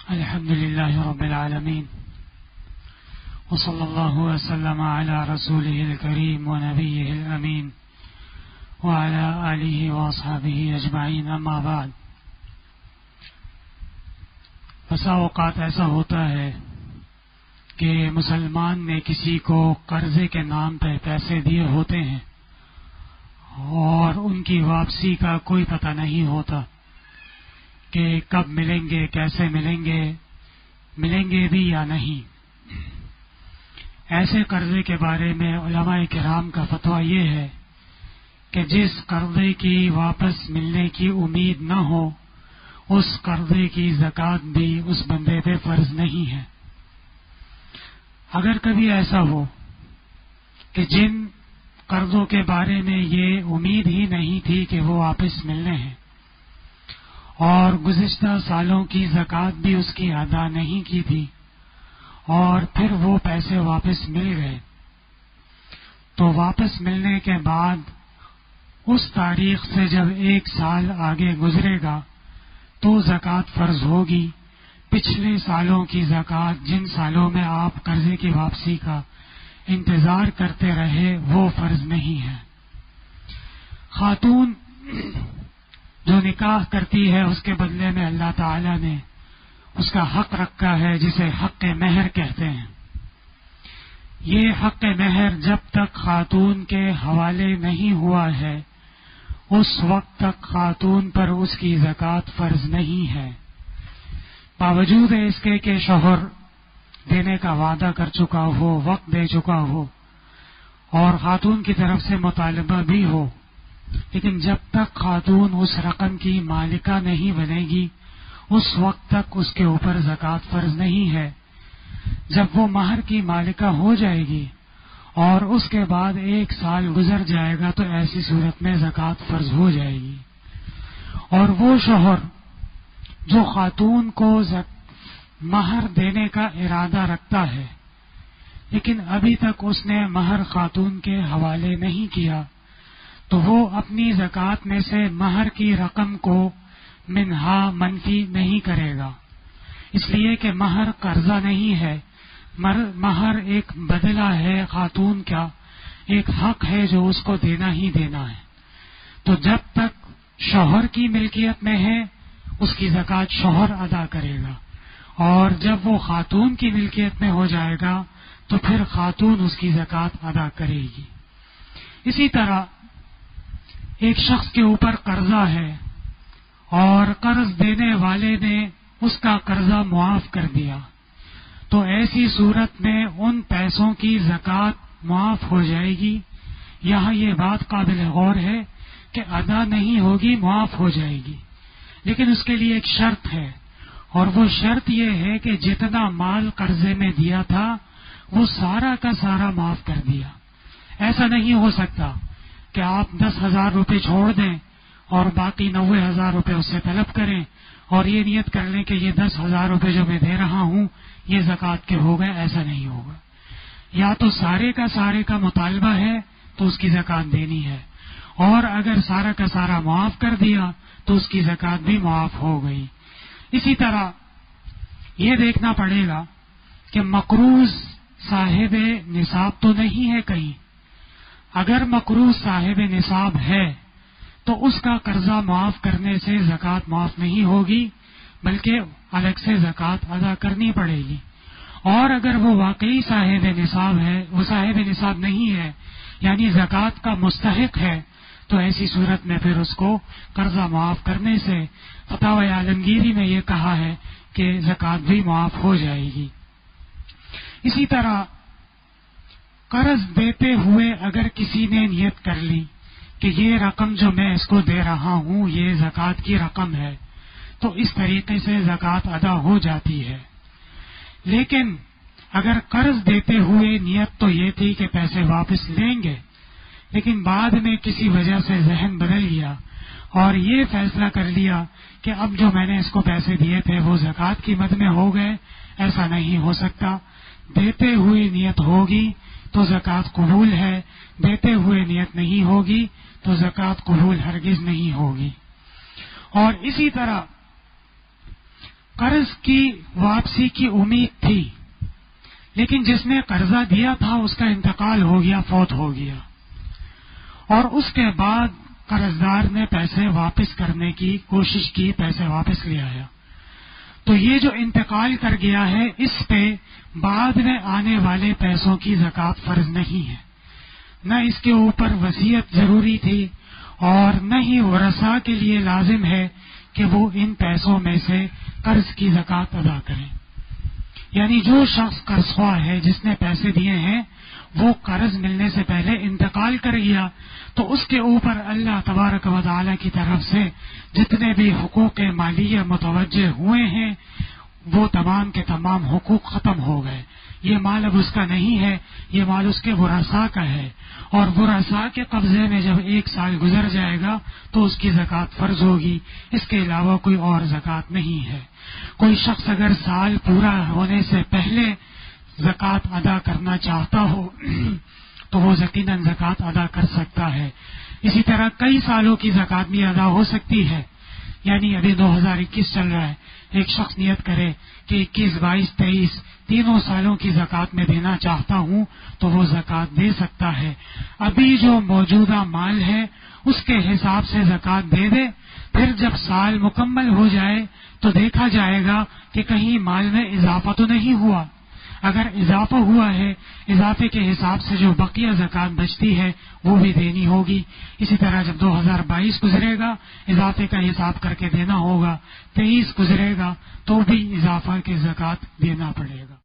الحمد لله رب العالمين وصلى الله وسلم على رسوله الكريم ونبيه الأمين وعلى آله وأصحابه أجمعين اما بعد. بسا اوقات ایسا ہوتا ہے کہ مسلمان نے کسی کو قرضے کے نام پہ پیسے دیے ہوتے ہیں اور ان کی واپسی کا کوئی پتہ نہیں ہوتا کہ کب ملیں گے، کیسے ملیں گے بھی یا نہیں. ایسے قرضے کے بارے میں علماء کرام کا فتویٰ یہ ہے کہ جس قرضے کی واپس ملنے کی امید نہ ہو اس قرضے کی زکوٰۃ بھی اس بندے پہ فرض نہیں ہے. اگر کبھی ایسا ہو کہ جن قرضوں کے بارے میں یہ امید ہی نہیں تھی کہ وہ واپس ملنے ہیں اور گزشتہ سالوں کی زکوٰۃ بھی اس کی ادا نہیں کی تھی اور پھر وہ پیسے واپس مل گئے، تو واپس ملنے کے بعد اس تاریخ سے جب 1 سال آگے گزرے گا تو زکوٰۃ فرض ہوگی. پچھلے سالوں کی زکوٰۃ جن سالوں میں آپ قرضے کی واپسی کا انتظار کرتے رہے وہ فرض نہیں ہے. خاتون جو نکاح کرتی ہے اس کے بدلے میں اللہ تعالی نے اس کا حق رکھا ہے جسے حق مہر کہتے ہیں. یہ حق مہر جب تک خاتون کے حوالے نہیں ہوا ہے اس وقت تک خاتون پر اس کی زکوٰۃ فرض نہیں ہے، باوجود اس کے کہ شوہر دینے کا وعدہ کر چکا ہو، وقت دے چکا ہو اور خاتون کی طرف سے مطالبہ بھی ہو. لیکن جب تک خاتون اس رقم کی مالکہ نہیں بنے گی اس وقت تک اس کے اوپر زکوٰۃ فرض نہیں ہے. جب وہ مہر کی مالکہ ہو جائے گی اور اس کے بعد 1 سال گزر جائے گا تو ایسی صورت میں زکوٰۃ فرض ہو جائے گی. اور وہ شوہر جو خاتون کو مہر دینے کا ارادہ رکھتا ہے لیکن ابھی تک اس نے مہر خاتون کے حوالے نہیں کیا تو وہ اپنی زکوٰۃ میں سے مہر کی رقم کو منہا منفی نہیں کرے گا، اس لیے کہ مہر قرضہ نہیں ہے، مہر ایک بدلہ ہے خاتون کا، ایک حق ہے جو اس کو دینا ہی دینا ہے. تو جب تک شوہر کی ملکیت میں ہے اس کی زکوٰۃ شوہر ادا کرے گا اور جب وہ خاتون کی ملکیت میں ہو جائے گا تو پھر خاتون اس کی زکوٰۃ ادا کرے گی. اسی طرح ایک شخص کے اوپر قرضہ ہے اور قرض دینے والے نے اس کا قرضہ معاف کر دیا تو ایسی صورت میں ان پیسوں کی زکوٰۃ معاف ہو جائے گی. یہاں یہ بات قابل غور ہے کہ ادا نہیں ہوگی، معاف ہو جائے گی، لیکن اس کے لیے ایک شرط ہے اور وہ شرط یہ ہے کہ جتنا مال قرضے میں دیا تھا وہ سارا کا سارا معاف کر دیا. ایسا نہیں ہو سکتا کہ آپ 10,000 روپے چھوڑ دیں اور باقی 90,000 روپے اس سے طلب کریں اور یہ نیت کر لیں کہ یہ 10,000 روپے جو میں دے رہا ہوں یہ زکوٰۃ کے ہو گئے. ایسا نہیں ہوگا. یا تو سارے کا مطالبہ ہے تو اس کی زکوٰۃ دینی ہے اور اگر سارا کا سارا معاف کر دیا تو اس کی زکوٰۃ بھی معاف ہو گئی. اسی طرح یہ دیکھنا پڑے گا کہ مقروض صاحب نصاب تو نہیں ہے کہیں. اگر مقروض صاحب نصاب ہے تو اس کا قرضہ معاف کرنے سے زکوٰۃ معاف نہیں ہوگی بلکہ الگ سے زکوٰۃ ادا کرنی پڑے گی. اور اگر وہ واقعی صاحب نصاب ہے، وہ صاحب نصاب نہیں ہے یعنی زکوٰۃ کا مستحق ہے تو ایسی صورت میں پھر اس کو قرضہ معاف کرنے سے فتاوی عالمگیری میں یہ کہا ہے کہ زکوٰۃ بھی معاف ہو جائے گی. اسی طرح قرض دیتے ہوئے اگر کسی نے نیت کر لی کہ یہ رقم جو میں اس کو دے رہا ہوں یہ زکوٰۃ کی رقم ہے تو اس طریقے سے زکوٰۃ ادا ہو جاتی ہے. لیکن اگر قرض دیتے ہوئے نیت تو یہ تھی کہ پیسے واپس لیں گے لیکن بعد میں کسی وجہ سے ذہن بدل گیا اور یہ فیصلہ کر لیا کہ اب جو میں نے اس کو پیسے دیے تھے وہ زکوٰۃ کی مد میں ہو گئے، ایسا نہیں ہو سکتا. دیتے ہوئے نیت ہوگی تو زکوٰۃ قبول ہے، دیتے ہوئے نیت نہیں ہوگی تو زکوٰۃ قبول ہرگز نہیں ہوگی. اور اسی طرح قرض کی واپسی کی امید تھی، لیکن جس نے قرضہ دیا تھا اس کا انتقال ہو گیا، فوت ہو گیا، اور اس کے بعد قرضدار نے پیسے واپس کرنے کی کوشش کی، پیسے واپس لے آیا، تو یہ جو انتقال کر گیا ہے اس پہ بعد میں آنے والے پیسوں کی زکوٰۃ فرض نہیں ہے، نہ اس کے اوپر وصیت ضروری تھی، اور نہ ہی ورثاء کے لیے لازم ہے کہ وہ ان پیسوں میں سے قرض کی زکوٰۃ ادا کریں۔ یعنی جو شخص قرض خواہ ہے، جس نے پیسے دیے ہیں، وہ قرض ملنے سے پہلے انتقال کر گیا، تو اس کے اوپر اللہ تبارک و تعالی کی طرف سے جتنے بھی حقوق مالیہ متوجہ ہوئے ہیں وہ تمام کے تمام حقوق ختم ہو گئے۔ یہ مال اب اس کا نہیں ہے، یہ مال اس کے ورثاء کا ہے، اور ورثاء کے قبضے میں جب 1 سال گزر جائے گا تو اس کی زکوٰۃ فرض ہوگی، اس کے علاوہ کوئی اور زکوٰۃ نہیں ہے۔ کوئی شخص اگر سال پورا ہونے سے پہلے زکوٰۃ ادا کرنا چاہتا ہو تو وہ یقیناً زکوٰۃ ادا کر سکتا ہے۔ اسی طرح کئی سالوں کی زکوٰۃ بھی ادا ہو سکتی ہے، یعنی ابھی 2021 چل رہا ہے، ایک شخص نیت کرے کہ 21، 22، 23 تینوں سالوں کی زکوٰۃ میں دینا چاہتا ہوں تو وہ زکوٰۃ دے سکتا ہے۔ ابھی جو موجودہ مال ہے اس کے حساب سے زکوٰۃ دے دے، پھر جب سال مکمل ہو جائے تو دیکھا جائے گا کہ کہیں مال میں اضافہ تو نہیں ہوا۔ اگر اضافہ ہوا ہے، اضافے کے حساب سے جو بقیہ زکوٰۃ بچتی ہے وہ بھی دینی ہوگی۔ اسی طرح جب 2022 گزرے گا اضافے کا حساب کر کے دینا ہوگا، 23 گزرے گا تو بھی اضافہ کے زکوٰۃ دینا پڑے گا۔